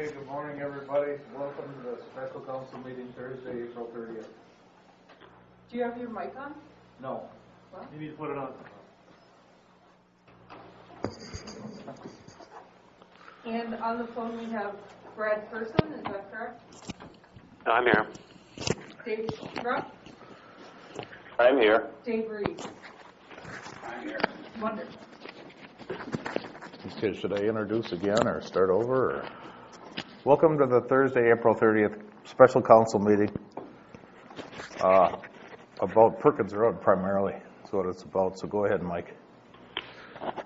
Okay, good morning, everybody. Welcome to the special council meeting Thursday, April 30th. Do you have your mic on? No. What? You need to put it on. And on the phone we have Brad Person, is that correct? I'm here. Dave Rupp? I'm here. Dave Reed? I'm here. Wonderful. Okay, should I introduce again or start over? Or? Welcome to the Thursday, April 30th special council meeting about Perkins Road primarily. That's what it's about. So go ahead, Mike.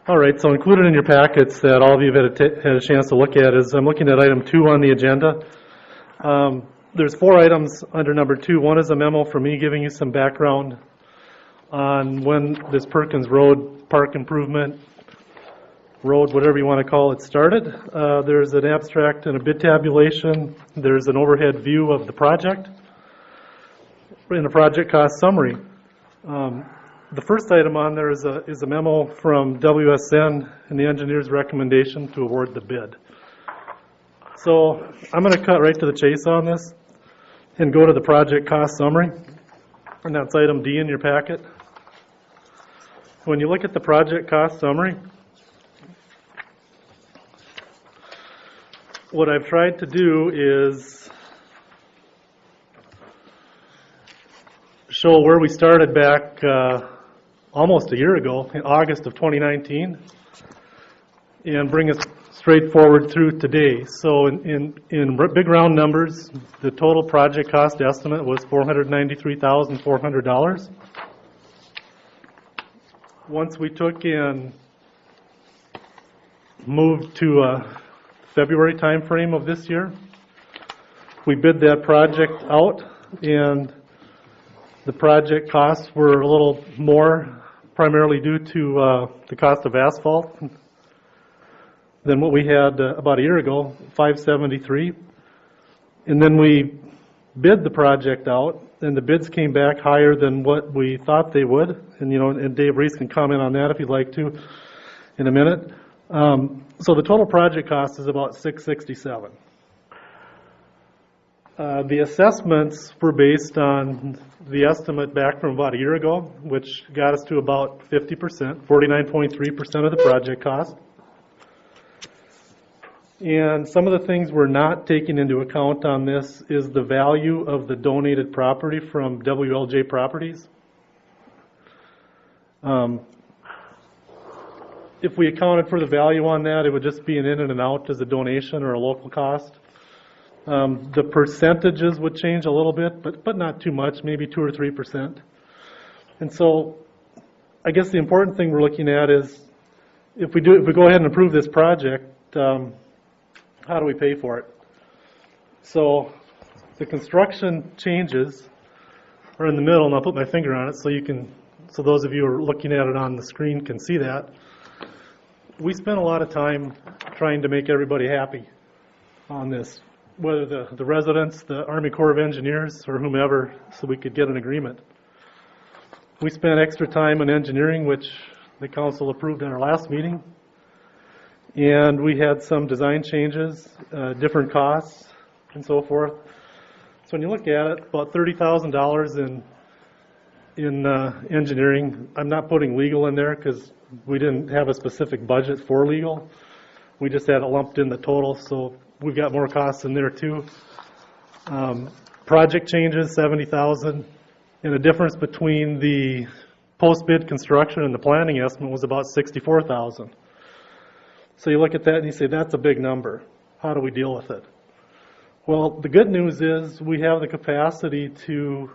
All right, so included in your packets that all of you have had a chance to look at is I'm looking at item 2 on the agenda. There's 4 items under number 2. One is a memo from me giving you some background on when this Perkins Road Park Improvement Road, whatever you want to call it, started. There's an abstract and a bid tabulation. There's an overhead view of the project and a project cost summary. The first item on there is a memo from WSN and the engineer's recommendation to award the bid. So I'm going to cut right to the chase on this and go to the project cost summary, and that's item D in your packet. When you look at the project cost summary, what I've tried to do is show where we started back almost a year ago, in August of 2019, and bring us straight forward through today. So in big round numbers, the total project cost estimate was $493,400. Once we took and moved to February timeframe of this year, we bid that project out, and the project costs were a little more, primarily due to the cost of asphalt than what we had about a year ago, $573. And then we bid the project out, and the bids came back higher than what we thought they would. And and Dave Reese can comment on that if you'd like to in a minute. So the total project cost is about $667. The assessments were based on the estimate back from about a year ago, which got us to about 50%, 49.3% of the project cost. And some of the things we're not taking into account on this is the value of the donated property from WLJ Properties. If we accounted for the value on that, it would just be an in and out as a donation or a local cost. The percentages would change a little bit, but not too much, maybe 2 or 3%. And so I guess the important thing we're looking at is if we go ahead and approve this project, how do we pay for it? So the construction changes are in the middle, and I'll put my finger on it so those of you who are looking at it on the screen can see that. We spent a lot of time trying to make everybody happy on this, whether the residents, the Army Corps of Engineers, or whomever, so we could get an agreement. We spent extra time on engineering, which the council approved in our last meeting, and we had some design changes, different costs, and so forth. So when you look at it, about $30,000 in engineering. I'm not putting legal in there because we didn't have a specific budget for legal. We just had it lumped in the total, so we've got more costs in there too. Project changes, $70,000, and the difference between the post-bid construction and the planning estimate was about $64,000. So you look at that and you say, that's a big number. How do we deal with it? Well, the good news is we have the capacity to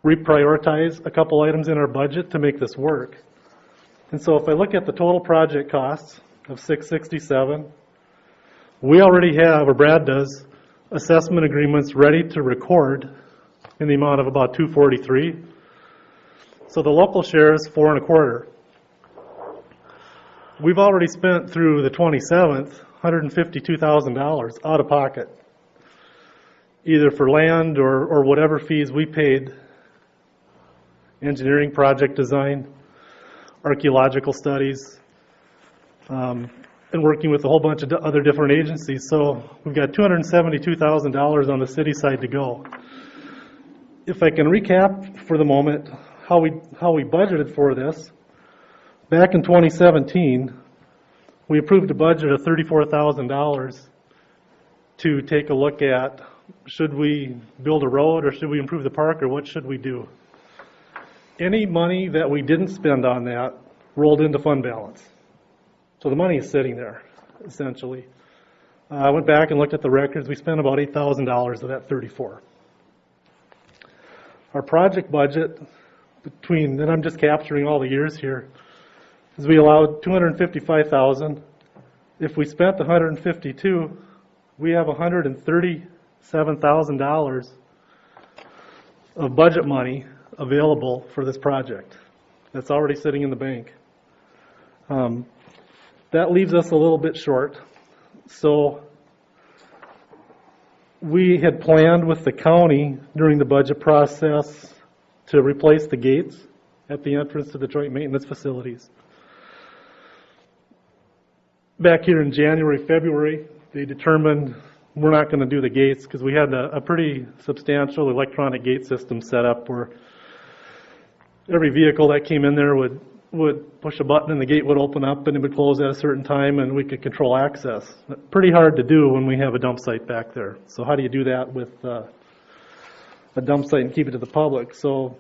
reprioritize a couple items in our budget to make this work. And so if I look at the total project costs of $667, we already have, or Brad does, assessment agreements ready to record in the amount of about $243. So the local share is $425. We've already spent through the 27th $152,000 out of pocket, either for land or whatever fees we paid, engineering, project design, archaeological studies, and working with a whole bunch of other different agencies. So we've got $272,000 on the city side to go. If I can recap for the moment how we budgeted for this, back in 2017, we approved a budget of $34,000 to take a look at, should we build a road or should we improve the park or what should we do? Any money that we didn't spend on that rolled into fund balance. So the money is sitting there, essentially. I went back and looked at the records. We spent about $8,000 of that 34. Our project budget between, and I'm just capturing all the years here, is we allowed $255,000. If we spent $152,000, we have $137,000 of budget money available for this project. That's already sitting in the bank. That leaves us a little bit short. So we had planned with the county during the budget process to replace the gates at the entrance to the joint maintenance facilities. Back here in January, February, they determined we're not going to do the gates because we had a pretty substantial electronic gate system set up where every vehicle that came in there would push a button and the gate would open up and it would close at a certain time and we could control access. Pretty hard to do when we have a dump site back there. So how do you do that with a dump site and keep it to the public? So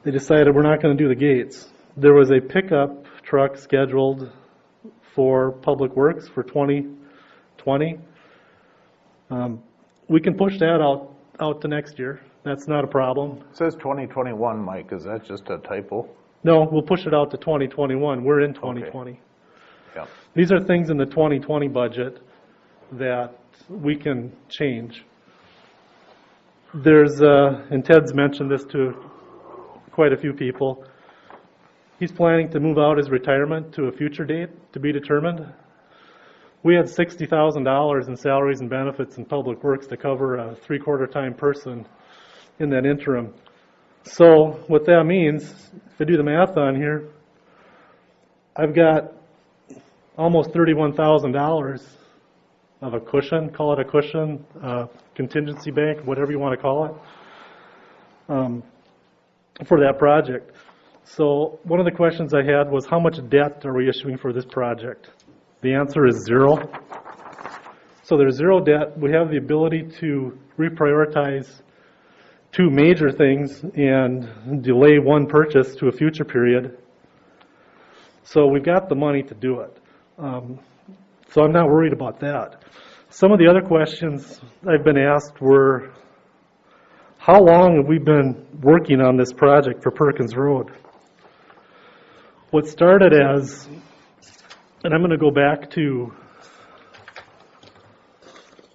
they decided we're not going to do the gates. There was a pickup truck scheduled for Public Works for 2020. We can push that out to next year. That's not a problem. It says 2021, Mike. Is that just a typo? No, we'll push it out to 2021. We're in 2020. Okay. Yeah. These are things in the 2020 budget that we can change. There's, and Ted's mentioned this to quite a few people, he's planning to move out his retirement to a future date to be determined. We had $60,000 in salaries and benefits in Public Works to cover a 3/4 time person in that interim. So what that means, if I do the math on here, I've got almost $31,000 of a cushion, call it a cushion, contingency bank, whatever you want to call it, for that project. So one of the questions I had was, how much debt are we issuing for this project? The answer is 0. So there's 0 debt. We have the ability to reprioritize 2 major things and delay 1 purchase to a future period. So we've got the money to do it. So I'm not worried about that. Some of the other questions I've been asked were, how long have we been working on this project for Perkins Road? What started as, and I'm going to go back to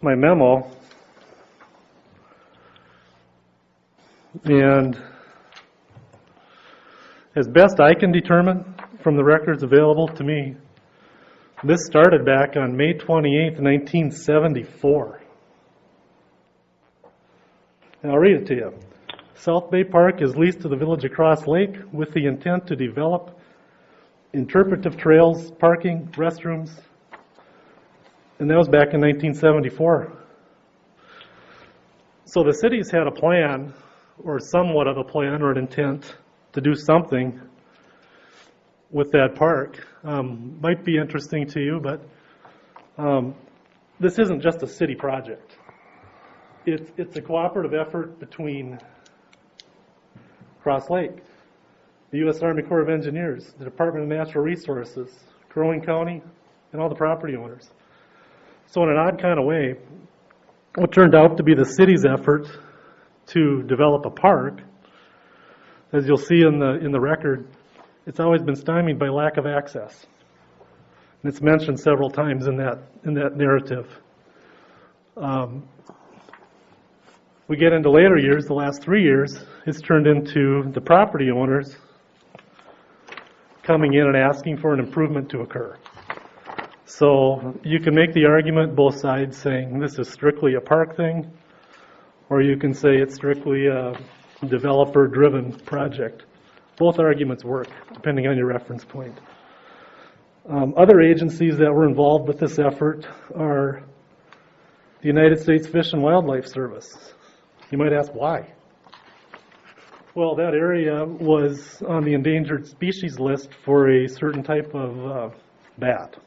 my memo, and as best I can determine from the records available to me, this started back on May 28th, 1974. And I'll read it to you. South Bay Park is leased to the Village of Cross Lake with the intent to develop interpretive trails, parking, restrooms, and that was back in 1974. So the city's had a plan, or somewhat of a plan or an intent to do something with that park. Might be interesting to you, but this isn't just a city project. It's a cooperative effort between Cross Lake, the U.S. Army Corps of Engineers, the Department of Natural Resources, Crow Wing County, and all the property owners. So in an odd kind of way, what turned out to be the city's effort to develop a park, as you'll see in the record, it's always been stymied by lack of access. And it's mentioned several times in that narrative. We get into later years, the last 3 years, it's turned into the property owners coming in and asking for an improvement to occur. So you can make the argument both sides saying this is strictly a park thing, or you can say it's strictly a developer-driven project. Both arguments work, depending on your reference point. Other agencies that were involved with this effort are the United States Fish and Wildlife Service. You might ask why? Well, that area was on the endangered species list for a certain type of bat,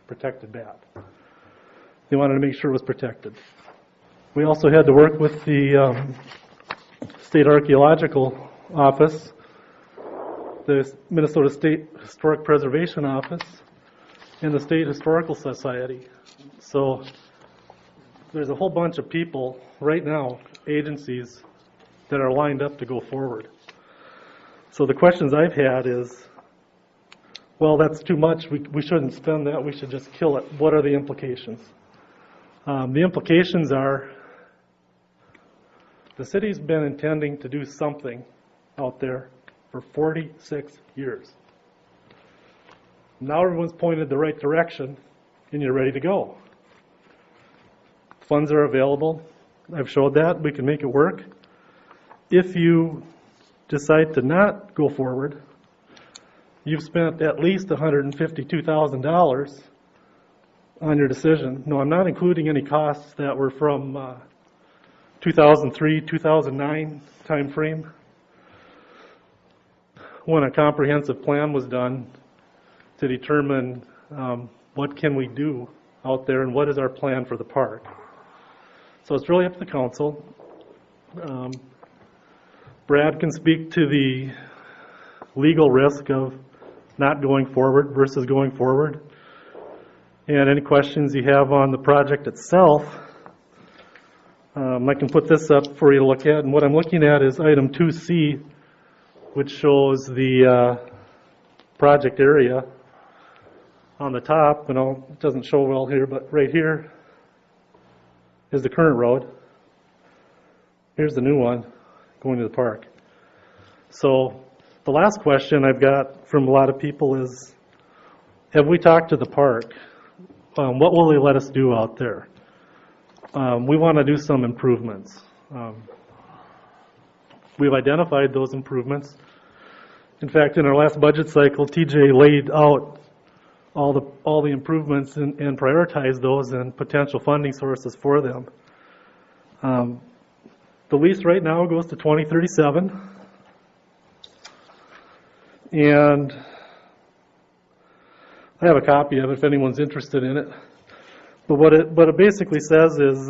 protected bat. They wanted to make sure it was protected. We also had to work with the State Archaeological Office, the Minnesota State Historic Preservation Office, and the State Historical Society. So there's a whole bunch of people right now, agencies, that are lined up to go forward. So the questions I've had is, well, that's too much, we shouldn't spend that, we should just kill it. What are the implications? The implications are, the city's been intending to do something out there for 46 years. Now everyone's pointed the right direction and you're ready to go. Funds are available. I've showed that. We can make it work. If you decide to not go forward, you've spent at least $152,000 on your decision. No, I'm not including any costs that were from 2003, 2009 time frame, when a comprehensive plan was done to determine what can we do out there and what is our plan for the park. So it's really up to the council. Brad can speak to the legal risk of not going forward versus going forward. And any questions you have on the project itself, I can put this up for you to look at. And what I'm looking at is item 2C, which shows the project area on the top. And it doesn't show well here, but right here is the current road. Here's the new one going to the park. So the last question I've got from a lot of people is, have we talked to the park? What will they let us do out there? We want to do some improvements. We've identified those improvements. In fact, in our last budget cycle, TJ laid out all the improvements and prioritized those and potential funding sources for them. The lease right now goes to 2037, and I have a copy of it if anyone's interested in it. But what it basically says is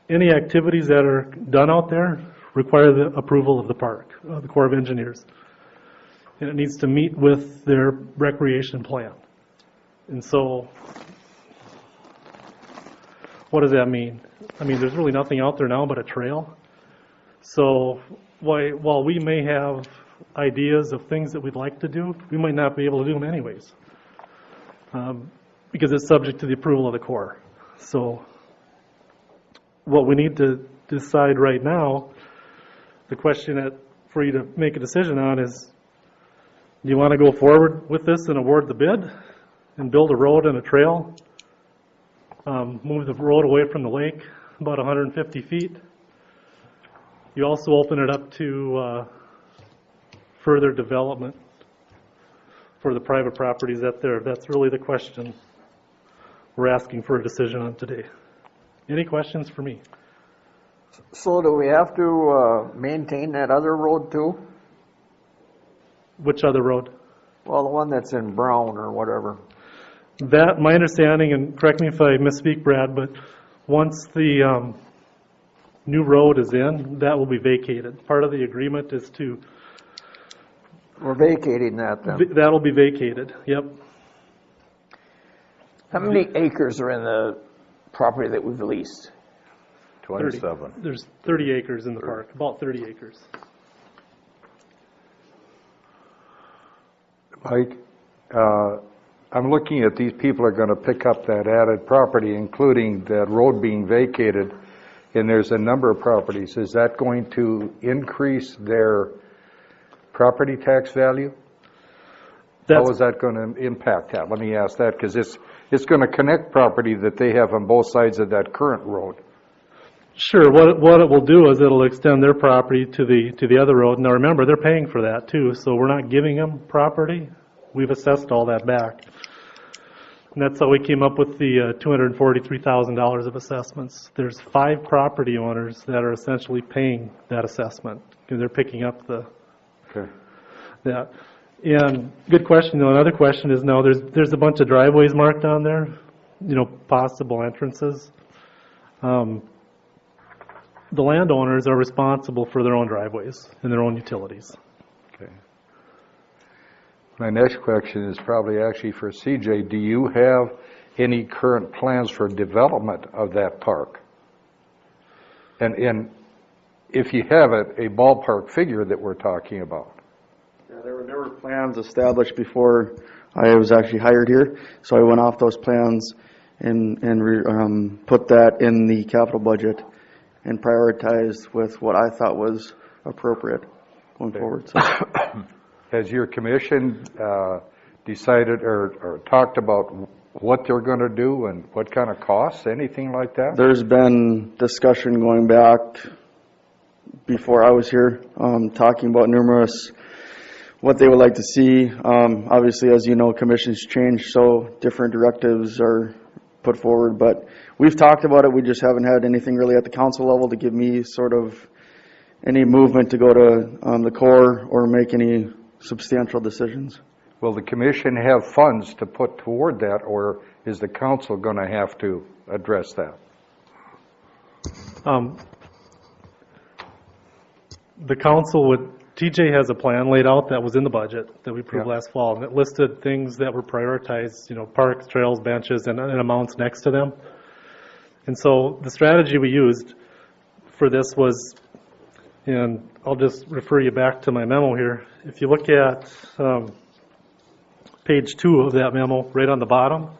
any activities that are done out there require the approval of the park, the Corps of Engineers. And it needs to meet with their recreation plan. And so, what does that mean? I mean, there's really nothing out there now but a trail. So, while we may have ideas of things that we'd like to do, we might not be able to do them anyways. Because it's subject to the approval of the Corps. So, what we need to decide right now, the question for you to make a decision on is, do you want to go forward with this and award the bid and build a road and a trail? Move the road away from the lake about 150 feet. You also open it up to further development for the private properties out there. That's really the question we're asking for a decision on today. Any questions for me? So do we have to maintain that other road too? Which other road? Well, the one that's in Brown or whatever. That, my understanding, and correct me if I misspeak, Brad, but once the new road is in, that will be vacated. Part of the agreement is to... We're vacating that then. That'll be vacated, yep. How many acres are in the property that we've leased? 27. There's 30 acres in the park, about 30 acres. Mike, I'm looking at these people are going to pick up that added property, including that road being vacated, and there's a number of properties. Is that going to increase their property tax value? How is that going to impact that? Let me ask that, because it's going to connect property that they have on both sides of that current road. Sure. What it will do is it'll extend their property to the other road. Now remember, they're paying for that too, so we're not giving them property. We've assessed all that back. And that's how we came up with the $243,000 of assessments. There's 5 property owners that are essentially paying that assessment, because they're picking up Okay. that. And good question, though. Another question is, no, there's a bunch of driveways marked on there, possible entrances. The landowners are responsible for their own driveways and their own utilities. Okay. My next question is probably actually for CJ. Do you have any current plans for development of that park? And if you have it, a ballpark figure that we're talking about? Yeah, there were plans established before I was actually hired here, so I went off those plans and put that in the capital budget and prioritized with what I thought was appropriate going forward. So. Has your commission decided or talked about what they're going to do and what kind of costs, anything like that? There's been discussion going back before I was here, talking about numerous, what they would like to see. Obviously, as you know, commissions change, so different directives are put forward, but we've talked about it. We just haven't had anything really at the council level to give me sort of any movement to go to the core or make any substantial decisions. Will the commission have funds to put toward that, or is the council going to have to address that? The council TJ has a plan laid out that was in the budget that we approved Yeah. last fall, and it listed things that were prioritized, parks, trails, benches, and amounts next to them. And so the strategy we used for this was, and I'll just refer you back to my memo here. If you look at page 2 of that memo, right on the bottom,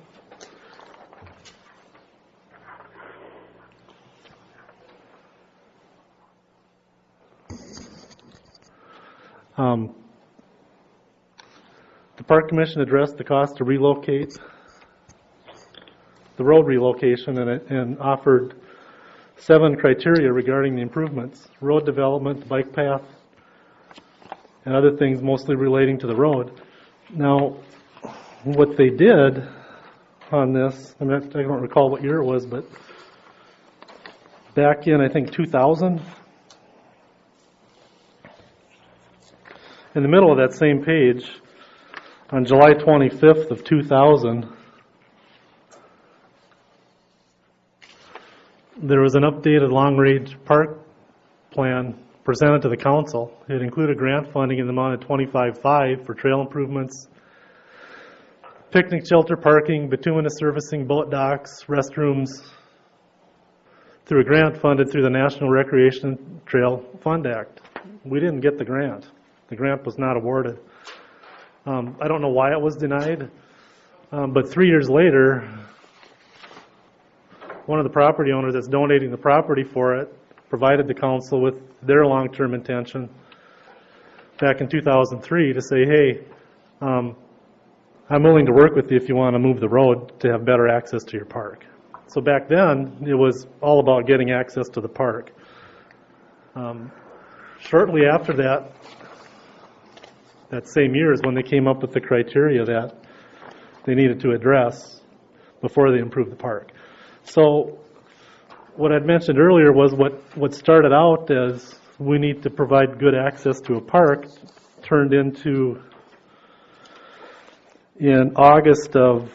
the Park Commission addressed the cost to relocate the road relocation and offered 7 criteria regarding the improvements: road development, bike path, and other things mostly relating to the road. Now, what they did on this, I don't recall what year it was, but back in, I think, 2000, in the middle of that same page, on July 25th of 2000, there was an updated long-range park plan presented to the council. It included grant funding in the amount of $25,500 for trail improvements, picnic shelter parking, bituminous servicing, boat docks, restrooms, through a grant funded through the National Recreation Trail Fund Act. We didn't get the grant. The grant was not awarded. I don't know why it was denied, but 3 years later, one of the property owners that's donating the property for it provided the council with their long-term intention back in 2003 to say, hey, I'm willing to work with you if you want to move the road to have better access to your park. So back then, it was all about getting access to the park. Shortly after that same year is when they came up with the criteria that they needed to address before they improved the park. So what I'd mentioned earlier was what started out as we need to provide good access to a park turned into, in August of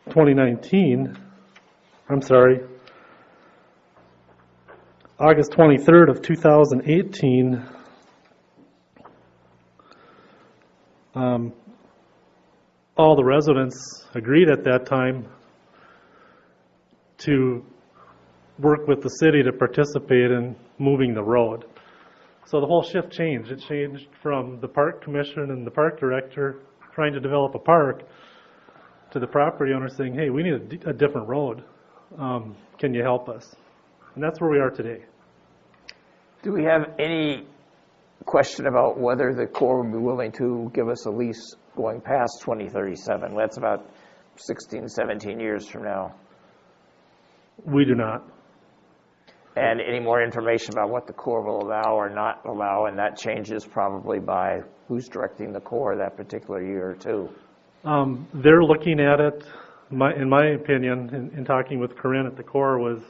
2019, August 23rd of 2018, all the residents agreed at that time to work with the city to participate in moving the road. So the whole shift changed. It changed from the park commission and the park director trying to develop a park to the property owner saying, hey, we need a different road. Can you help us? And that's where we are today. Do we have any question about whether the Corps would be willing to give us a lease going past 2037? That's about 16, 17 years from now. We do not. And any more information about what the Corps will allow or not allow, and that changes probably by who's directing the Corps that particular year or two. They're looking at it, in my opinion, in talking with Corinne at the Corps, was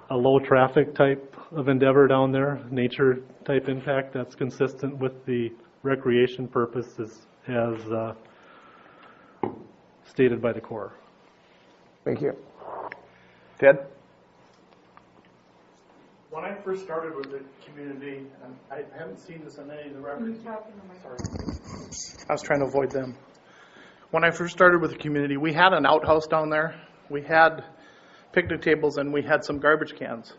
a low traffic type of endeavor down there, nature type impact that's consistent with the recreation purposes as stated by the Corps. Thank you. Ted? When I first started with the community, and I haven't seen this in any of the records. I was trying to avoid them. When I first started with the community, we had an outhouse down there. We had picnic tables and we had some garbage cans.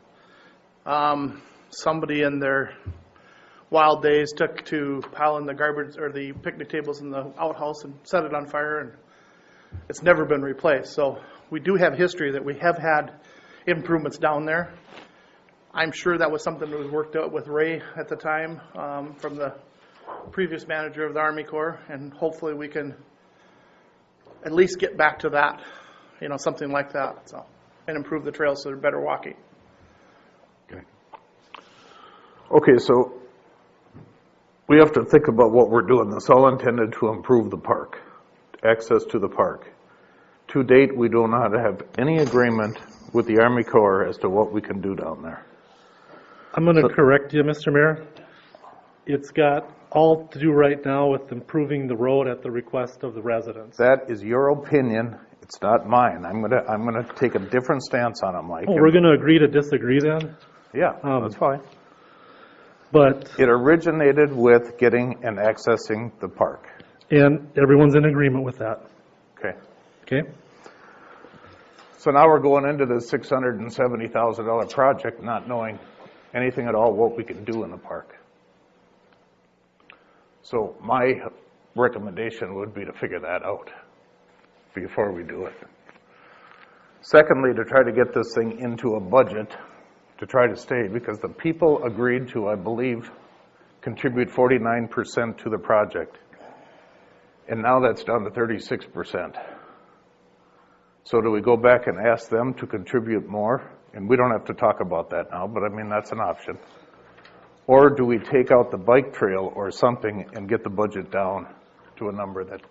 Somebody in their wild days took to piling the garbage or the picnic tables in the outhouse and set it on fire, and it's never been replaced. So we do have history that we have had improvements down there. I'm sure that was something that was worked out with Ray at the time from the previous manager of the Army Corps, and hopefully we can at least get back to that, something like that, so, and improve the trails so they're better walking. Okay, so we have to think about what we're doing. This all intended to improve the park, access to the park. To date, we do not have any agreement with the Army Corps as to what we can do down there. I'm going to correct you, Mr. Mayor. It's got all to do right now with improving the road at the request of the residents. That is your opinion. It's not mine. I'm gonna take a different stance on it, Mike. Oh, we're going to agree to disagree then? Yeah, that's fine. But, It originated with getting and accessing the park. and everyone's in agreement with that, Okay. okay? So now we're going into the $670,000 project, not knowing anything at all what we can do in the park. So my recommendation would be to figure that out before we do it. Secondly, to try to get this thing into a budget to try to stay, because the people agreed to, I believe, contribute 49% to the project. And now that's down to 36%. So do we go back and ask them to contribute more? And we don't have to talk about that now, but I mean, that's an option. Or do we take out the bike trail or something and get the budget down to a number that,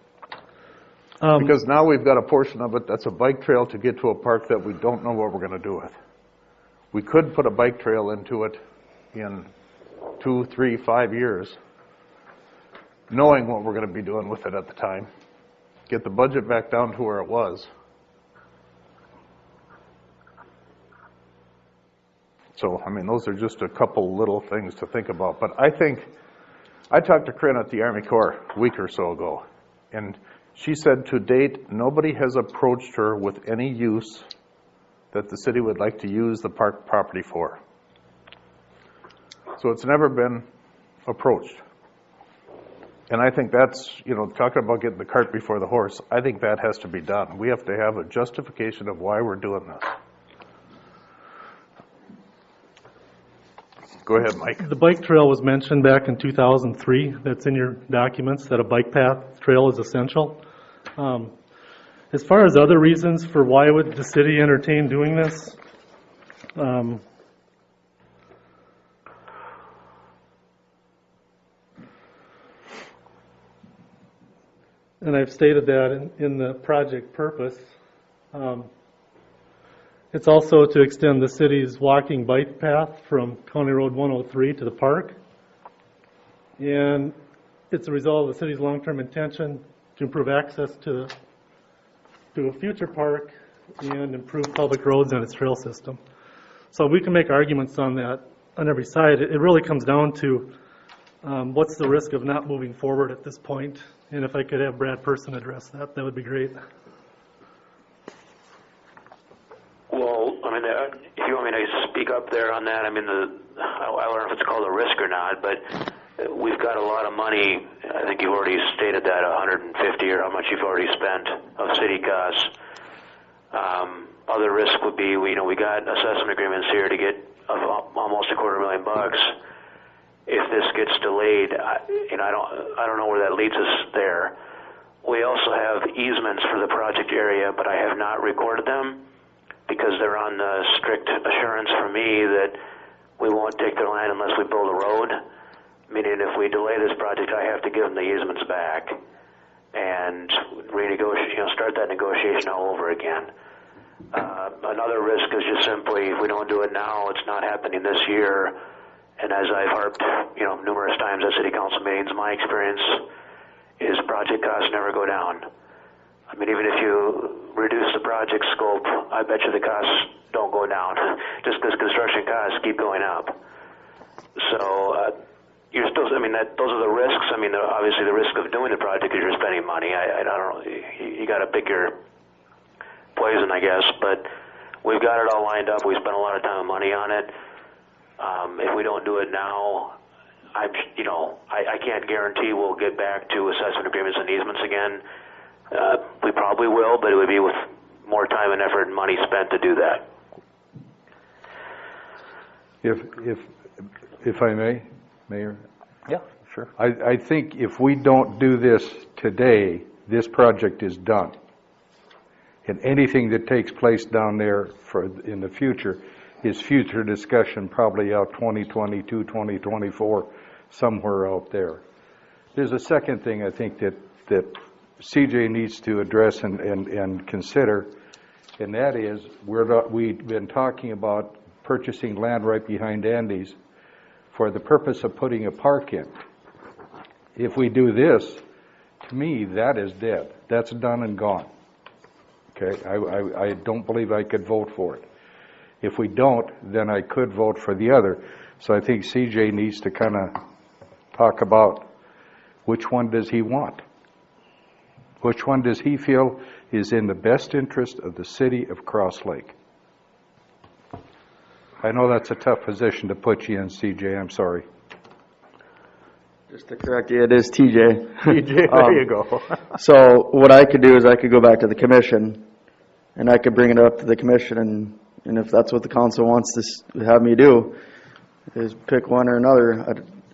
because now we've got a portion of it that's a bike trail to get to a park that we don't know what we're going to do with. We could put a bike trail into it in 2, 3, 5 years, knowing what we're going to be doing with it at the time, get the budget back down to where it was. So, I mean, those are just a couple little things to think about. But I think, I talked to Corinne at the Army Corps a week or so ago, and she said to date, nobody has approached her with any use that the city would like to use the park property for. So it's never been approached. And I think that's, talking about getting the cart before the horse, I think that has to be done. We have to have a justification of why we're doing this. Go ahead, Mike. The bike trail was mentioned back in 2003. That's in your documents, that a bike path trail is essential. As far as other reasons for why would the city entertain doing this, and I've stated that in the project purpose, it's also to extend the city's walking bike path from County Road 103 to the park. And it's a result of the city's long-term intention to improve access to a future park and improve public roads and its trail system. So we can make arguments on that on every side. It really comes down to what's the risk of not moving forward at this point. And if I could have Brad Person address that, that would be great. Well, I mean, if you want me to speak up there on that, I mean, I don't know if it's called a risk or not, but we've got a lot of money. I think you've already stated that 150 or how much you've already spent of city costs. Other risk would be, we got assessment agreements here to get almost $250,000. If this gets delayed, I don't know where that leads us there. We also have easements for the project area, but I have not recorded them. because they're on the strict assurance from me that we won't take their land unless we build a road. Meaning if we delay this project, I have to give them the easements back and renegotiate, start that negotiation all over again. Another risk is just simply if we don't do it now, it's not happening this year. And as I've harped, numerous times at city council meetings, my experience is project costs never go down. I mean, even if you reduce the project scope, I bet you the costs don't go down, just because construction costs keep going up. So you're still, those are the risks. Obviously the risk of doing the project is you're spending money. I don't know, you got to pick your poison, I guess. But we've got it all lined up. We spent a lot of time and money on it. If we don't do it now, I can't guarantee we'll get back to assessment agreements and easements again. We probably will, but it would be with more time and effort and money spent to do that. If I may, Mayor? Yeah, sure. I think if we don't do this today, this project is done. And anything that takes place down there in the future is future discussion, probably out 2022, 2024, somewhere out there. There's a second thing I think that CJ needs to address and consider, and that is we've been talking about purchasing land right behind Andy's for the purpose of putting a park in. If we do this, to me, that is dead. That's done and gone. Okay, I don't believe I could vote for it. If we don't, then I could vote for the other. So I think CJ needs to kind of talk about which one does he want? Which one does he feel is in the best interest of the city of Cross Lake? I know that's a tough position to put you in, CJ, I'm sorry. Just to correct you, it is TJ. TJ, there you go. So what I could do is I could go back to the commission, and I could bring it up to the commission, and if that's what the council wants to have me do, is pick one or another.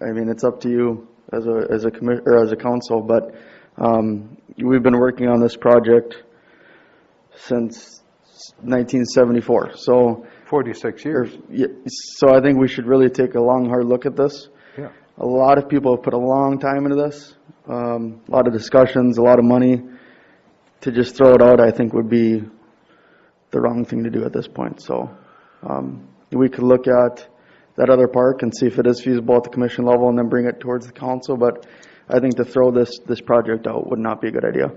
It's up to you as a council, but we've been working on this project since 1974. So 46 years. So I think we should really take a long, hard look at this. Yeah. A lot of people have put a long time into this, a lot of discussions, a lot of money. To just throw it out, I think would be the wrong thing to do at this point. So we could look at that other park and see if it is feasible at the commission level and then bring it towards the council. But I think to throw this project out would not be a good idea.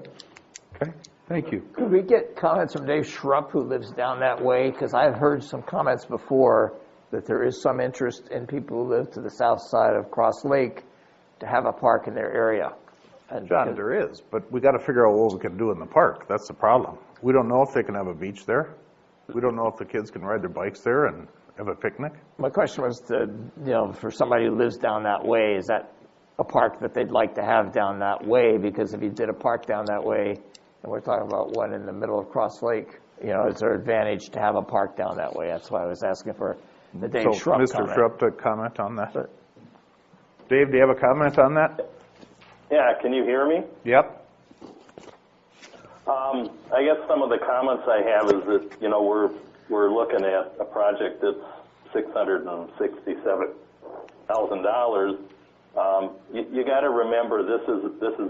Okay, thank you. Could we get comments from Dave Schrupp, who lives down that way? Because I've heard some comments before that there is some interest in people who live to the south side of Cross Lake to have a park in their area. And John, there is, but we got to figure out what we can do in the park. That's the problem. We don't know if they can have a beach there. We don't know if the kids can ride their bikes there and have a picnic. My question was for somebody who lives down that way, is that a park that they'd like to have down that way? Because if you did a park down that way, and we're talking about one in the middle of Cross Lake, is there advantage to have a park down that way? That's why I was asking for the Dave Schrupp Mr. comment. Schrupp to comment on that. Dave, do you have a comment on that? Yeah, can you hear me? Yep. I guess some of the comments I have is that, we're looking at a project that's $667,000. You got to remember this has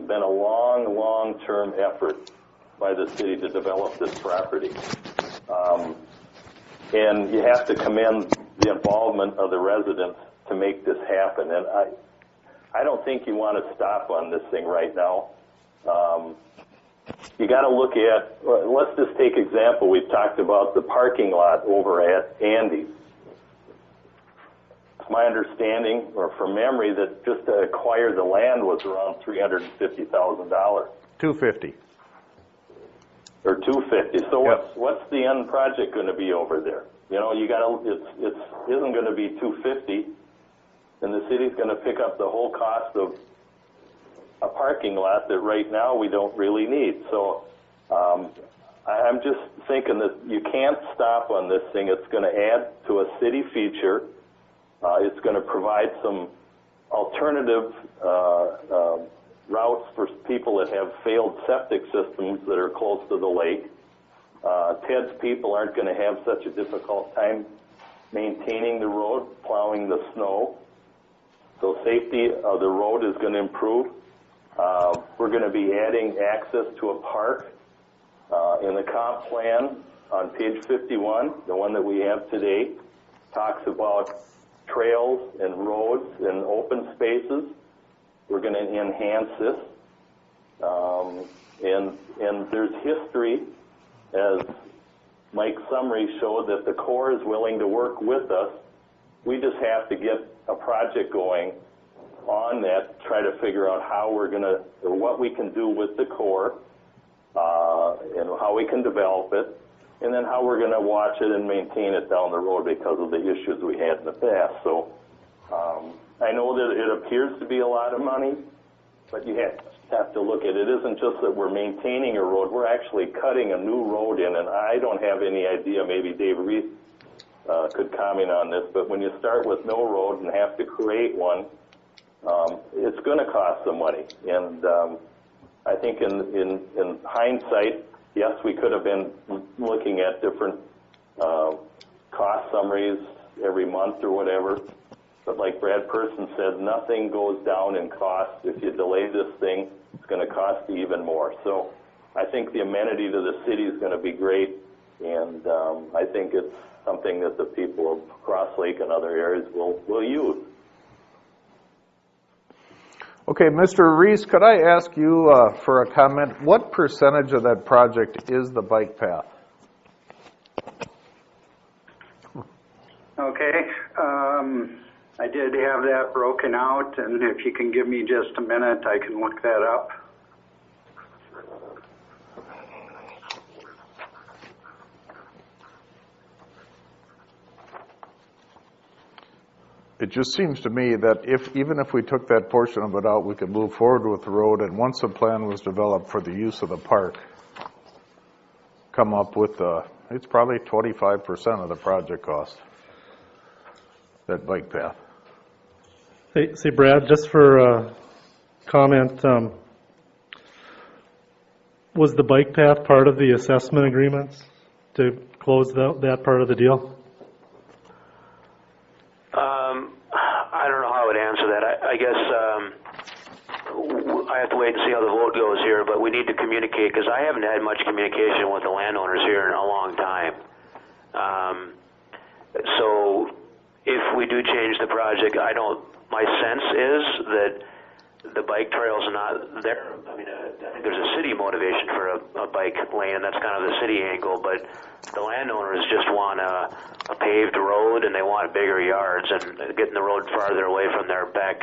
been a long-term effort by the city to develop this property. And you have to commend the involvement of the residents to make this happen. And I don't think you want to stop on this thing right now. You got to look at, let's just take example, we've talked about the parking lot over at Andy's. It's my understanding, or from memory, that just to acquire the land was around $350,000. $250,000. Or $250,000. So what's the end project going to be over there? It isn't going to be $250,000, and the city's going to pick up the whole cost of a parking lot that right now we don't really need. So I'm just thinking that you can't stop on this thing. It's going to add to a city feature. It's going to provide some alternative routes for people that have failed septic systems that are close to the lake. Ted's people aren't going to have such a difficult time maintaining the road, plowing the snow. So safety of the road is going to improve. We're going to be adding access to a park. In the comp plan on page 51, the one that we have today, talks about trails and roads and open spaces. We're going to enhance this. And there's history, as Mike Summary showed, that the Corps is willing to work with us. We just have to get a project going on that, try to figure out how we're going to, or what we can do with the Corps, and how we can develop it, and then how we're going to watch it and maintain it down the road because of the issues we had in the past. So I know that it appears to be a lot of money, but you have to look at it. It isn't just that we're maintaining a road, we're actually cutting a new road in, and I don't have any idea, maybe Dave Reese could comment on this, but when you start with no road and have to create one, it's going to cost some money. And I think in hindsight, yes, we could have been looking at different cost summaries every month or whatever. But like Brad Person said, nothing goes down in cost. If you delay this thing, it's going to cost you even more. So I think the amenity to the city is going to be great. And I think it's something that the people of Cross Lake and other areas will use. Okay, Mr. Reese, could I ask you for a comment? What percentage of that project is the bike path? Okay, I did have that broken out, and if you can give me just a minute, I can look that up. It just seems to me that even if we took that portion of it out, we could move forward with the road, and once a plan was developed for the use of the park, come up with, it's probably 25% of the project cost, that bike path. Say, Brad, just for comment, was the bike path part of the assessment agreements to close that part of the deal? I don't know how I would answer that. I guess I have to wait and see how the vote goes here, but we need to communicate, because I haven't had much communication with the landowners here in a long time. So if we do change the project, my sense is that the bike trails are not there. I mean, I think there's a city motivation for a bike lane, and that's kind of the city angle, but the landowners just want a paved road, and they want bigger yards and getting the road farther away from their back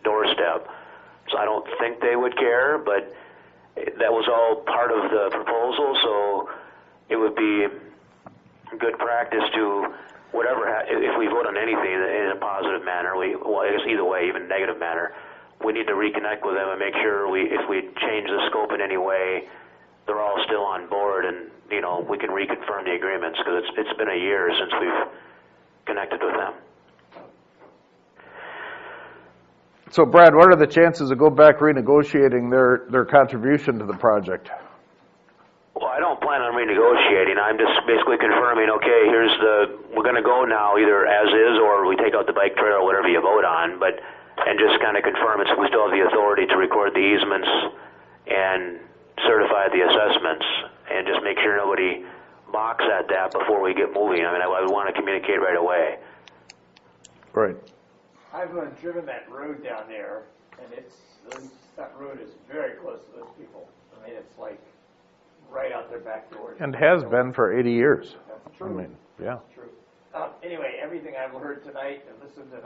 doorstep. So I don't think they would care, but that was all part of the proposal, so it would be good practice to if we vote on anything in a positive manner, well, I guess either way, even negative manner, we need to reconnect with them and make sure if we change the scope in any way, they're all still on board, and we can reconfirm the agreements, because it's been a year since we've connected with them. So Brad, what are the chances of go back renegotiating their contribution to the project? Well, I don't plan on renegotiating. I'm just basically confirming, okay, we're going to go now either as is, or we take out the bike trail or whatever you vote on, and just kind of confirm we still have the authority to record the easements and certify the assessments, and just make sure nobody balks at that before we get moving. I mean, I would want to communicate right away. Right. I've driven that road down there, and that road is very close to those people. I mean, it's like right out their back door. And has been for 80 years. That's true. I mean, yeah. That's true. Anyway, everything I've heard tonight and listened, and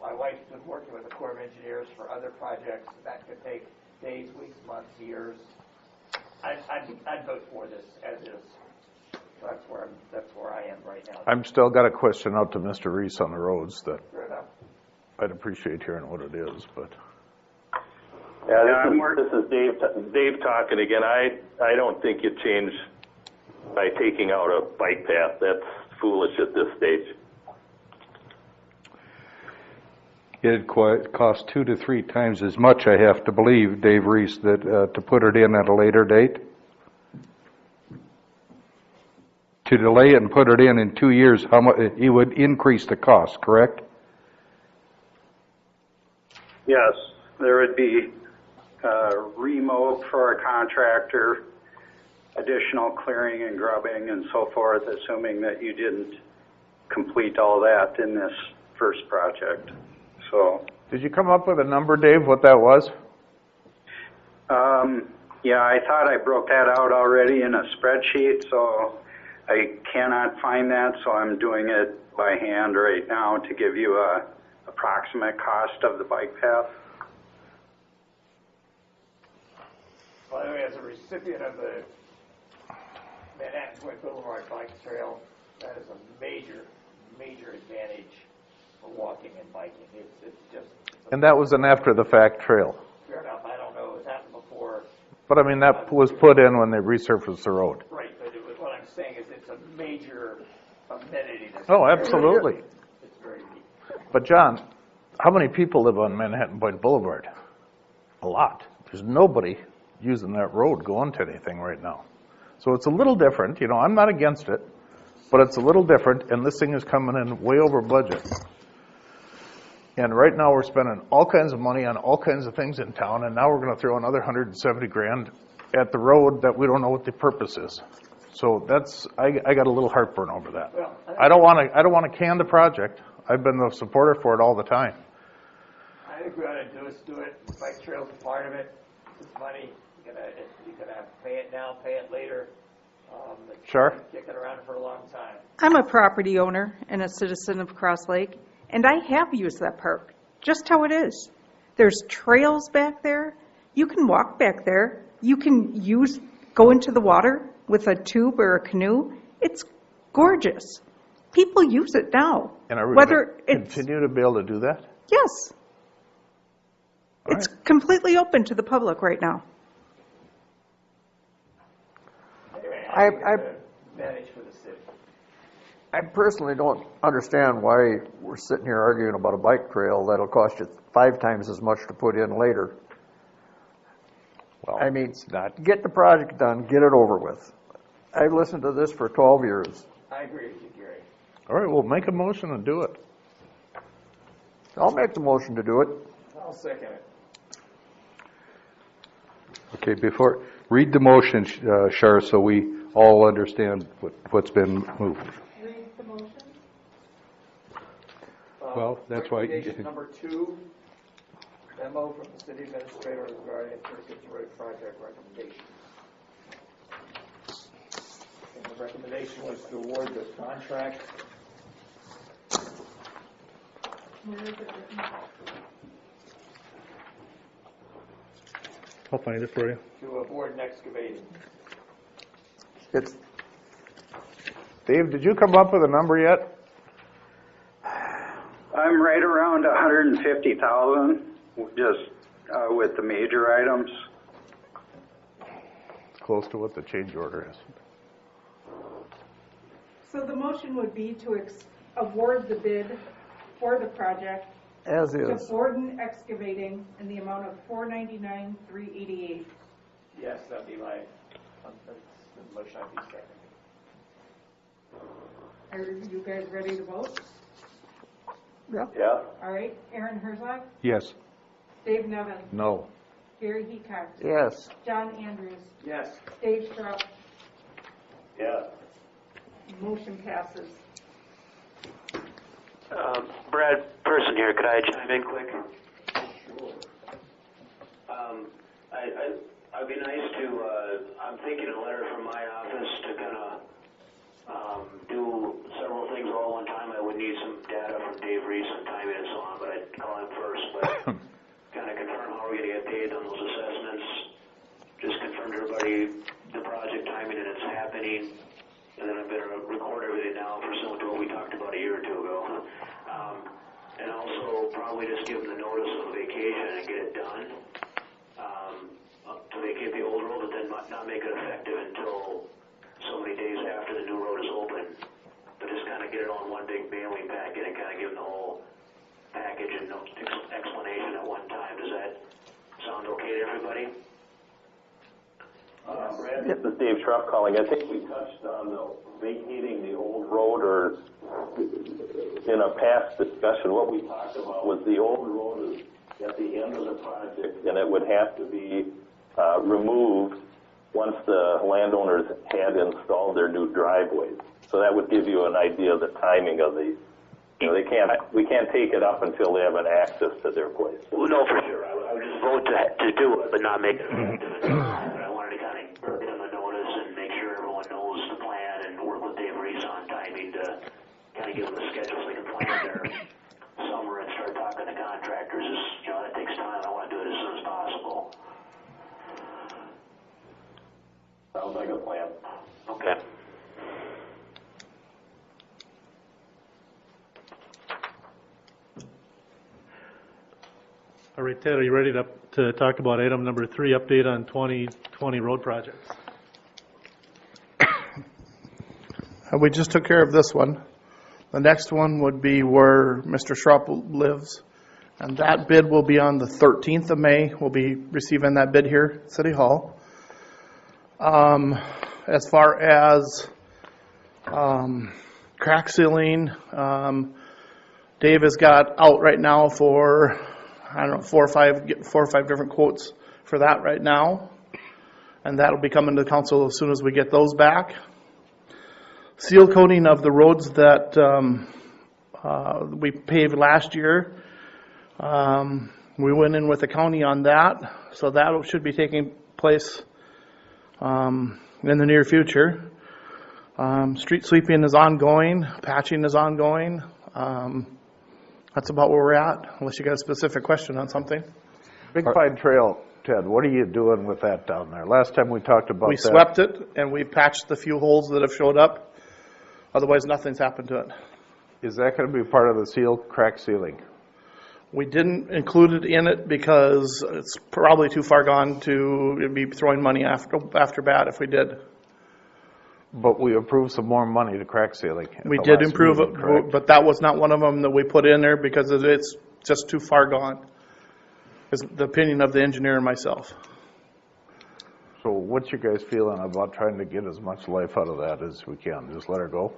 my wife's been working with the Corps of Engineers for other projects that could take days, weeks, months, years. I'd vote for this as is. That's where I am right now. I'm still got a question out to Mr. Reese on the roads that Fair enough. I'd appreciate hearing what it is, but. Yeah, this is Dave talking again. I don't think you change by taking out a bike path. That's foolish at this stage. It'd cost 2 to 3 times as much, I have to believe, Dave Reese, to put it in at a later date. to delay it and put it in 2 years, how much, it would increase the cost, correct? Yes, there would be remote for a contractor, additional clearing and grubbing and so forth, assuming that you didn't complete all that in this first project. So, Did you come up with a number, Dave, what that was? yeah, I thought I broke that out already in a spreadsheet, so I cannot find that, so I'm doing it by hand right now to give you a approximate cost of the bike path. By the way, as a recipient of the Manhattan Point Boulevard Bike Trail, that is a major, major advantage for walking and biking. It's just... And that was an after-the-fact trail. Fair enough, I don't know, it happened before. But I mean, that was put in when they resurfaced the road. Right, but what I'm saying is it's a major amenity. Oh, absolutely. It's very neat. But John, how many people live on Manhattan Point Boulevard? A lot. There's nobody using that road going to anything right now. So it's a little different. You know, I'm not against it, but it's a little different, and this thing is coming in way over budget. And right now we're spending all kinds of money on all kinds of things in town, and now we're going to throw another $170 grand at the road that we don't know what the purpose is. So that's, I got a little heartburn over that. Well, I don't want to can the project. I've been the supporter for it all the time. I think we ought to do it. The bike trail's a part of it. It's money. You're gonna pay it now, pay it later. Sure. Kicking around for a long time. I'm a property owner and a citizen of Cross Lake, and I have used that park, just how it is. There's trails back there. You can walk back there. You can go into the water with a tube or a canoe. It's gorgeous. People use it now. And are we Whether going to it's, continue to be able to do that? yes. All It's right. completely open to the public right now. I Manage for the city. I personally don't understand why we're sitting here arguing about a bike trail that'll cost you 5 times as much to put in later. Well, I mean, it's not. get the project done, get it over with. I've listened to this for 12 years. I agree with you, Gary. All right, well, make a motion and do it. I'll make the motion to do it. I'll second it. Okay, read the motion, Shar, so we all understand what's been moved. Read the motion. Well, that's why- Recommendation number 2, memo from the city administrator regarding Turkins Road project recommendation. And the recommendation was to award the contract. Where is it written? I'll find it for you. To award and excavating. It's, Dave, did you come up with a number yet? I'm right around 150,000, just with the major items. Close to what the change order is. So the motion would be to award the bid for the project as to is. Borden Excavating in the amount of $499,388. Yes, that'd be my, that's the motion I'd be seconding. Are you guys ready to vote? Yeah. Yeah? All right, Aaron Herzog, Yes. Dave Nevin, No. Gary Hecox, Yes. John Andrews, Yes. Dave Schrupp. Yeah. Motion passes. Brad Person here, could I chime in quick? I'd be nice to, I'm thinking a letter from my office to kind of do several things all at one time. I would need some data from Dave Reese on timing and so on, but I'd call him first. But kind of confirm how we're going to get paid on those assessments. Just confirm to everybody the project timing and it's happening. And then I'm going to record everything now pursuant to what we talked about a year or two ago. And also probably just give them the notice of vacation and get it done. To vacate the old road, but then not make it effective until so many days after the new road is open. But just kind of get it on one big mailing packet and kind of give them the whole package and no explanation at one time. Does that sound okay to everybody? Brad, this is Dave Schrupp calling. I think we touched on vacating the old road, or in a past discussion, what we talked about was the old road is at the end of the project, and it would have to be removed once the landowners had installed their new driveways. So that would give you an idea of the timing of the, you know, we can't take it up until they have an access to their place. Well, no, for sure. I would just vote to do it, but not make it effective. But I wanted to kind of give them a notice and make sure everyone knows the plan and work with Dave Reese on timing to kind of give them a schedule so they can plan their summer and start talking to contractors. You know, that takes time. I want to do it as soon as possible. Sounds like a plan. Okay. All right, Ted, are you ready to talk about item number 3, update on 2020 road projects? We just took care of this one. The next one would be where Mr. Schrupp lives, and that bid will be on the 13th of May. We'll be receiving that bid here at City Hall. As far as crack sealing, Dave has got out right now for, I don't know, four or five different quotes for that right now. And that'll be coming to council as soon as we get those back. Seal coating of the roads that we paved last year. We went in with the county on that, so that should be taking place in the near future. Street sweeping is ongoing, patching is ongoing. That's about where we're at, unless you got a specific question on something. Big Pine Trail, Ted, what are you doing with that down there? Last time we talked about that. We swept it and we patched the few holes that have showed up. Otherwise, nothing's happened to it. Is that going to be part of the crack sealing? We didn't include it in it because it's probably too far gone to be throwing money after bat if we did. But we approved some more money to crack sealing. We did improve it, but that was not one of them that we put in there because it's just too far gone, is the opinion of the engineer and myself. So what's your guys' feeling about trying to get as much life out of that as we can? Just let her go?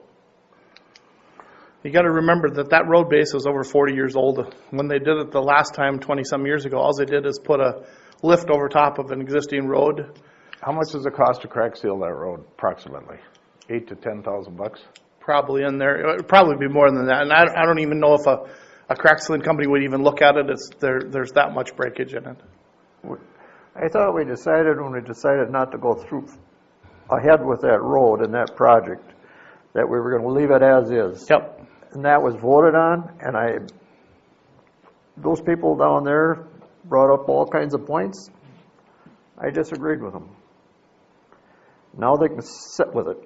You got to remember that road base is over 40 years old. When they did it the last time, 20-some years ago, all they did is put a lift over top of an existing road. How much does it cost to crack seal that road, approximately? $8,000 to $10,000? Probably in there. It would probably be more than that. And I don't even know if a crack sealing company would even look at it. There's that much breakage in it. I thought we decided when we decided not to go through ahead with that road and that project, that we were going to leave it as is. Yep. And that was voted on, and those people down there brought up all kinds of points. I disagreed with them. Now they can sit with it.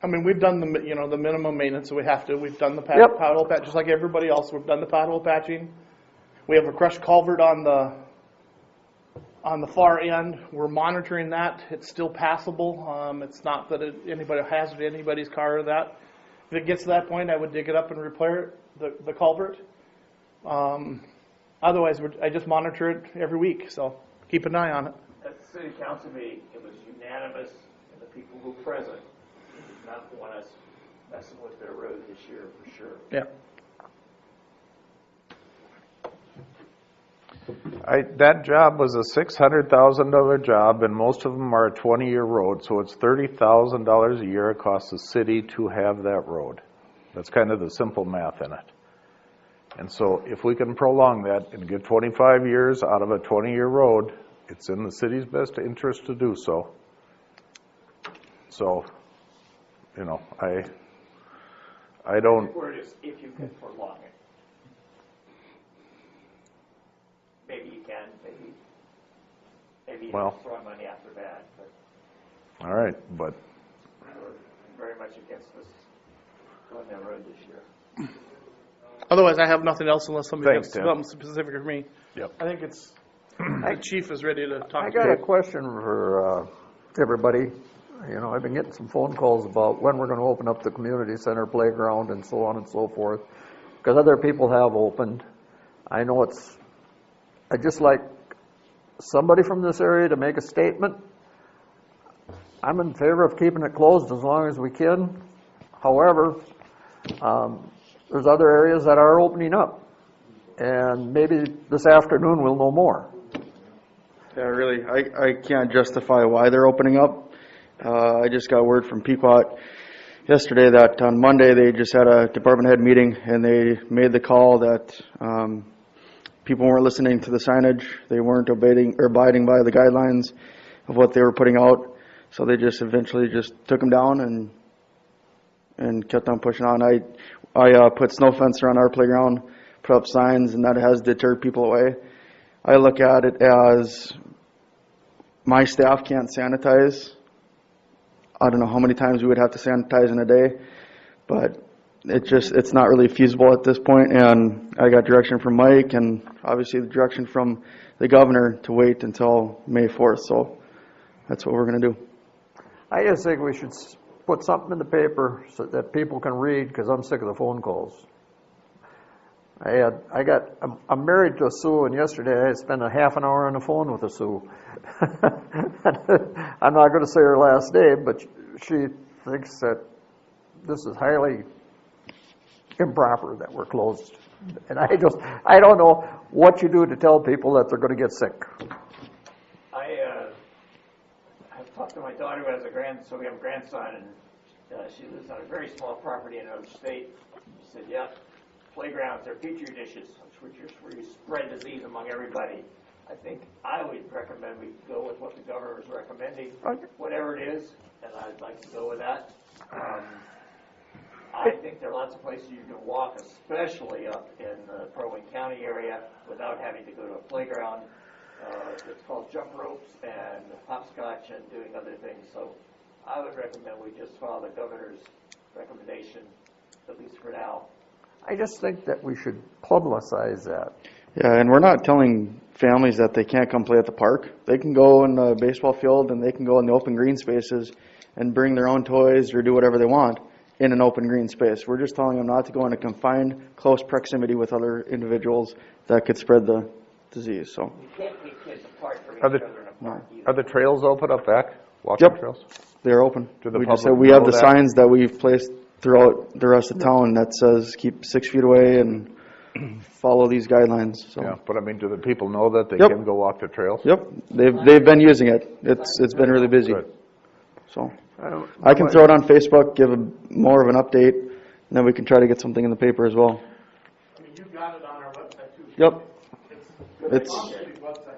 I mean, we've done the minimum maintenance that we have to. We've done the Yep. pothole patch, just like everybody else. We've done the pothole patching. We have a crushed culvert on the far end. We're monitoring that. It's still passable. It's not that anybody has anybody's car or that. If it gets to that point, I would dig it up and repair the culvert. Otherwise, I just monitor it every week, so keep an eye on it. At the city council meeting, it was unanimous, and the people who were present did not want us messing with their road this year, for sure. Yeah. That job was a $600,000 job, and most of them are a 20-year road, so it's $30,000 a year it costs the city to have that road. That's kind of the simple math in it. And so if we can prolong that and get 25 years out of a 20-year road, it's in the city's best interest to do so. So, you know, I don't... The word is if you can prolong it. Maybe you can, maybe you Well, don't throw money after that, but all right, but we're very much against us going that road this year. Otherwise, I have nothing else unless somebody Thanks, has Tim. something specific for me. Yep. I think the chief is ready to talk. I got a question for everybody. You know, I've been getting some phone calls about when we're going to open up the community center playground and so on and so forth, because other people have opened. I know I just like somebody from this area to make a statement. I'm in favor of keeping it closed as long as we can. However, there's other areas that are opening up. And maybe this afternoon we'll know more. Yeah, really, I can't justify why they're opening up. I just got word from Pequot yesterday that on Monday they just had a department head meeting and they made the call that people weren't listening to the signage. They weren't abiding by the guidelines of what they were putting out. So they just eventually just took them down and kept on pushing on. I put snow fence around our playground, put up signs, and that has deterred people away. I look at it as my staff can't sanitize. I don't know how many times we would have to sanitize in a day, but it's not really feasible at this point. And I got direction from Mike and obviously the direction from the governor to wait until May 4th. So that's what we're going to do. I just think we should put something in the paper so that people can read, because I'm sick of the phone calls. I'm married to a Sioux, and yesterday I spent a half an hour on the phone with a Sioux. I'm not going to say her last name, but she thinks that this is highly improper that we're closed. And I don't know what you do to tell people that they're going to get sick. I've talked to my daughter who has so we have a grandson, and she lives on a very small property in another state. She said, yeah, playgrounds are petri dishes, where you spread disease among everybody. I think I would recommend we go with what the governor is recommending, whatever it is, and I'd like to go with that. I think there are lots of places you can walk, especially up in the Crow Wing County area, without having to go to a playground. It's called jump ropes and hopscotch and doing other things. So I would recommend we just follow the governor's recommendation, at least for now. I just think that we should publicize that. Yeah, and we're not telling families that they can't come play at the park. They can go in the baseball field and they can go in the open green spaces and bring their own toys or do whatever they want in an open green space. We're just telling them not to go in a confined, close proximity with other individuals that could spread the disease. So. You can't keep kids apart from each other in a park either. Are the trails open up back? Walking trails? They're open. Do the We just said public we have know the that? signs that we've placed throughout the rest of town that says keep 6 feet away and follow these guidelines. So. Yeah, but I mean, do the people know that they Yep. can go walk the trails? Yep, they've been using it. It's been really busy. Good. So I can throw it on Facebook, give more of an update, and then we can try to get something in the paper as well. I mean, you've got it on our website too. Yep. It's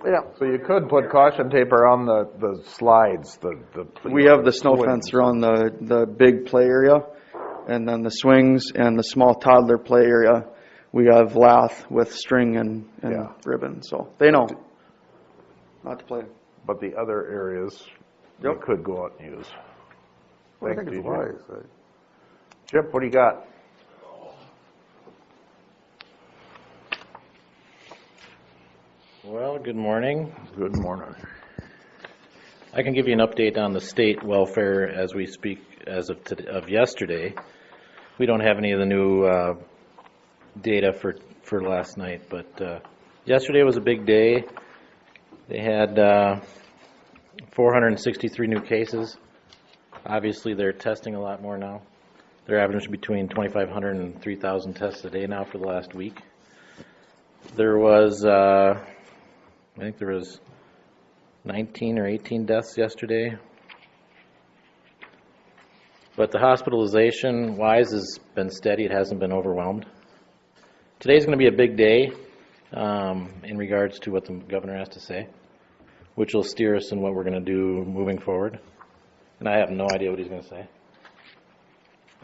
Yeah. So you could put caution tape around the slides, We have the snow fence around the big play area, and then the swings and the small toddler play area. We have lath with string and ribbon, so they know not to play. But the other areas, you Yep. could go out and use. I Thanks, think it's DJ. wise. Chip, what do you got? Well, good morning. Good morning. I can give you an update on the state welfare as we speak as of yesterday. We don't have any of the new data for last night, but yesterday was a big day. They had 463 new cases. Obviously, they're testing a lot more now. They're averaging between 2,500 and 3,000 tests a day now for the last week. There was, I think there was 19 or 18 deaths yesterday. But the hospitalization-wise has been steady. It hasn't been overwhelmed. Today's going to be a big day in regards to what the governor has to say, which will steer us in what we're going to do moving forward. And I have no idea what he's going to say.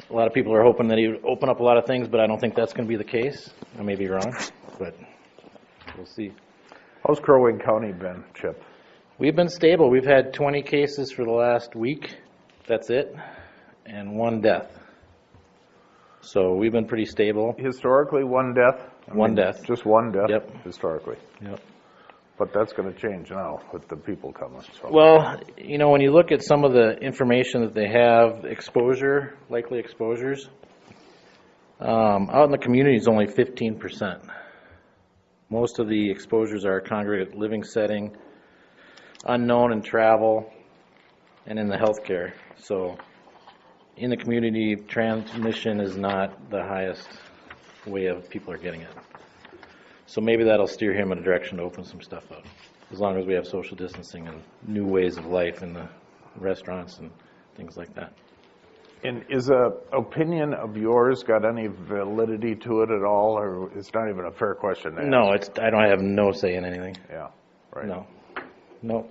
A lot of people are hoping that he would open up a lot of things, but I don't think that's going to be the case. I may be wrong, but we'll see. How's Crow Wing County been, Chip? We've been stable. We've had 20 cases for the last week. That's it. And 1 death. So we've been pretty stable. Historically, 1 death? One death. Just 1 death? Yep. Historically. Yep. But that's going to change now with the people coming. So. Well, you know, when you look at some of the information that they have, likely exposures, out in the community is only 15%. Most of the exposures are congregate living setting, unknown in travel and in the healthcare. So in the community, transmission is not the highest way of people are getting it. So maybe that'll steer him in a direction to open some stuff up, as long as we have social distancing and new ways of life in the restaurants and things like that. And is a opinion of yours got any validity to it at all, or it's not even a fair question to ask? No, I have no say in anything. Yeah, right. No.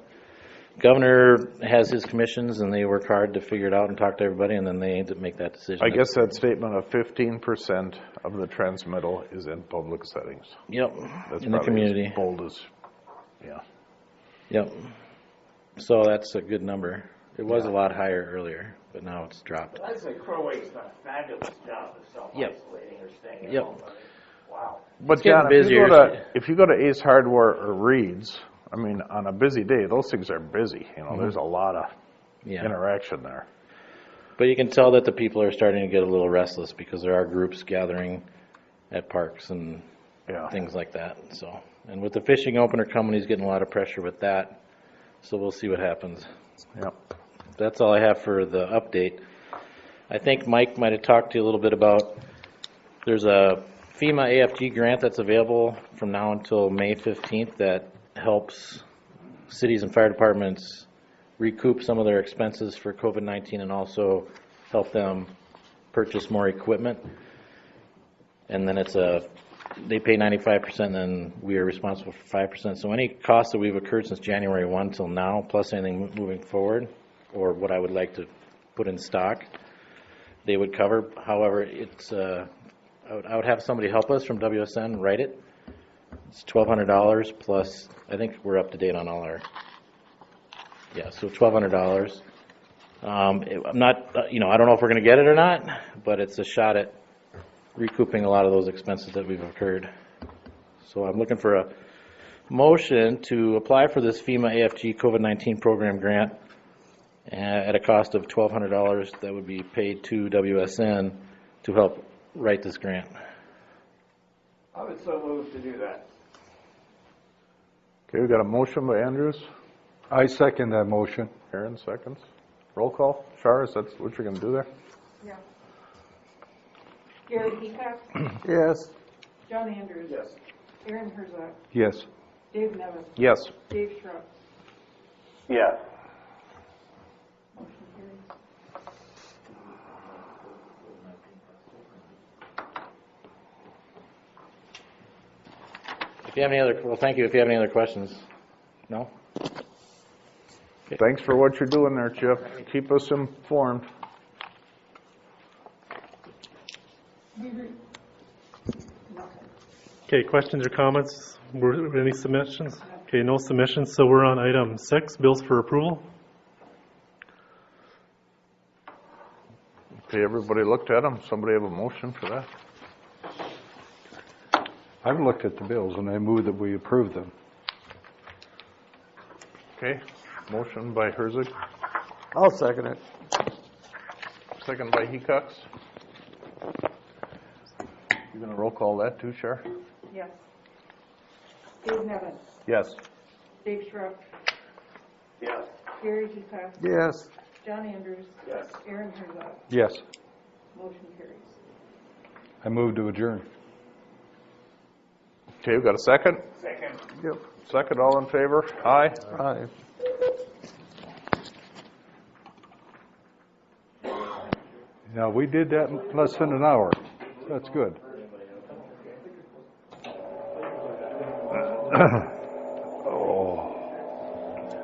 Governor has his commissions, and they work hard to figure it out and talk to everybody, and then they make that decision. I guess that statement of 15% of the transmittal is in public settings. Yep, That's in the community. as bold as, yeah. Yep. So that's a good number. It was a lot higher earlier, but now it's dropped. I'd say Croway's done a fabulous job of self-isolating or staying at home. Wow. But getting John, busier. if you go to Ace Hardware or Reed's, I mean, on a busy day, those things are busy. You know, there's a lot of interaction there. But you can tell that the people are starting to get a little restless because there are groups gathering at parks and things like that. So, and with the fishing opener coming, he's getting a lot of pressure with that. So we'll see what happens. Yep. That's all I have for the update. I think Mike might have talked to you a little bit about, there's a FEMA AFG grant that's available from now until May 15th that helps cities and fire departments recoup some of their expenses for COVID-19 and also help them purchase more equipment. And then they pay 95%, and then we are responsible for 5%. So any costs that we've incurred since January 1 till now, plus anything moving forward, or what I would like to put in stock, they would cover. However, I would have somebody help us from WSN write it. It's $1,200 plus, I think we're up to date on all our, so $1,200. I'm not, I don't know if we're going to get it or not, but it's a shot at recouping a lot of those expenses that we've incurred. So I'm looking for a motion to apply for this FEMA AFG COVID-19 program grant at a cost of $1,200 that would be paid to WSN to help write this grant. I would so move to do that. Okay, we got a motion by Andrews. I second that motion. Aaron seconds. Roll call. Shar, is that what you're going to do there? Yeah. Gary Heacock, Yes. John Andrews. Yes. Aaron Herzog, Yes. Dave Nevins, Yes. Dave Schrupp. Yes. Motion carries. If you have any other, thank you. If you have any other questions, no? Thanks for what you're doing there, Chip. Keep us informed. Okay, questions or comments? Were there any submissions? Okay, no submissions, so we're on item 6, bills for approval. Okay, everybody looked at them. Somebody have a motion for that? I've looked at the bills and I move that we approve them. Okay, motion by Herzog, I'll second it. second by Hecox. You going to roll call that too, Shar? Yes. Dave Nevins, Yes. Dave Schrupp, Yes. Gary Heacock, Yes. John Andrews. Yes. Aaron Herzog. Yes. Motion carries. I move to adjourn. Okay, we got a second? Second. Yep. Second, all in favor? Aye. Aye. Now, we did that in less than an hour. That's good.